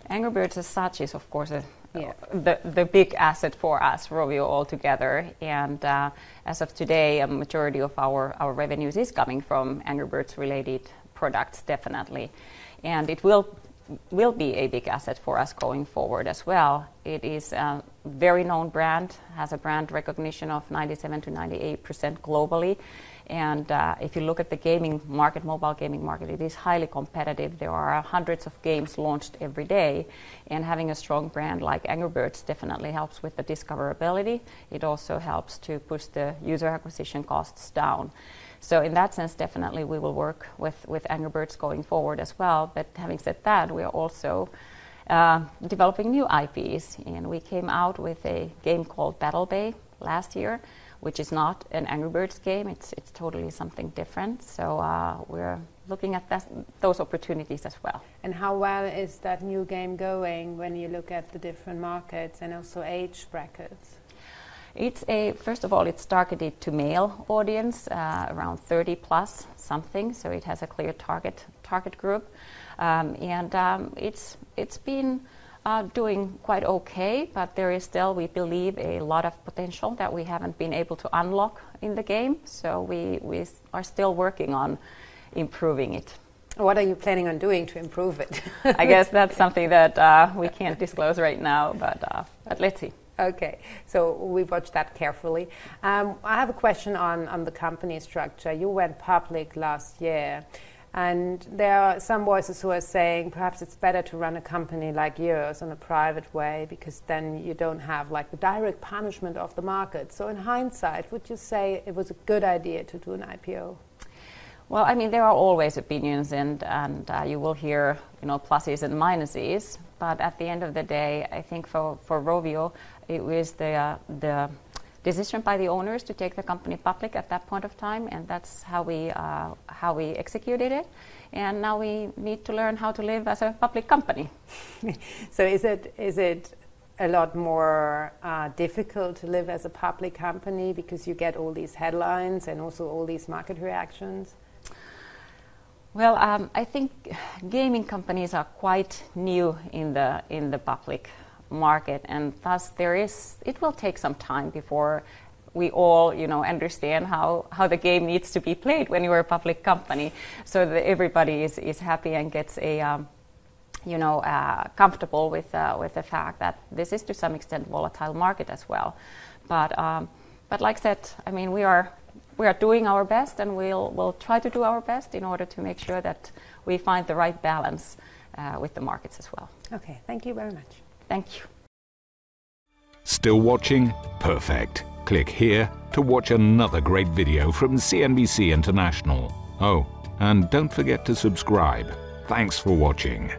Angry Birds as such is, of course, Yeah. the big asset for us, Rovio, altogether. And as of today, a majority of our revenues is coming from Angry Birds related products, definitely. And it will be a big asset for us going forward as well. It is a very known brand, has a brand recognition of 97 to 98% globally. And if you look at the gaming market, mobile gaming market, it is highly competitive. There are hundreds of games launched every day, and having a strong brand like Angry Birds definitely helps with the discoverability. It also helps to push the user acquisition costs down. So in that sense, definitely we will work with Angry Birds going forward as well. But having said that, we are also developing new IPs, and we came out with a game called Battle Bay last year, which is not an Angry Birds game. It's totally something different. So we're looking at those opportunities as well. And how well is that new game going when you look at the different markets and also age brackets? First of all, it's targeted to male audience, around 30 plus something. So it has a clear target group, and it's been doing quite okay, but there is still, we believe, a lot of potential that we haven't been able to unlock in the game. So we are still working on improving it. What are you planning on doing to improve it? I guess that's something that we can't disclose right now, but let's see. Okay, so we watch that carefully. I have a question on the company structure. You went public last year, and there are some voices who are saying perhaps it's better to run a company like yours in a private way, because then you don't have like the direct punishment of the market. So in hindsight, would you say it was a good idea to do an IPO? Well, I mean, there are always opinions, and you will hear, pluses and minuses. But at the end of the day, I think for Rovio, it was the decision by the owners to take the company public at that point of time, and that's how we executed it. And now we need to learn how to live as a public company. So is it a lot more difficult to live as a public company because you get all these headlines and also all these market reactions? Well, I think gaming companies are quite new in the public market, and thus it will take some time before we all understand how the game needs to be played when you're a public company, so that everybody is happy and gets comfortable with the fact that this is to some extent volatile market as well. But like I said, I mean, we are doing our best, and we'll try to do our best in order to make sure that we find the right balance with the markets as well. Okay, thank you very much. Thank you. Still watching? Perfect. Click here to watch another great video from CNBC International. Oh, and don't forget to subscribe. Thanks for watching.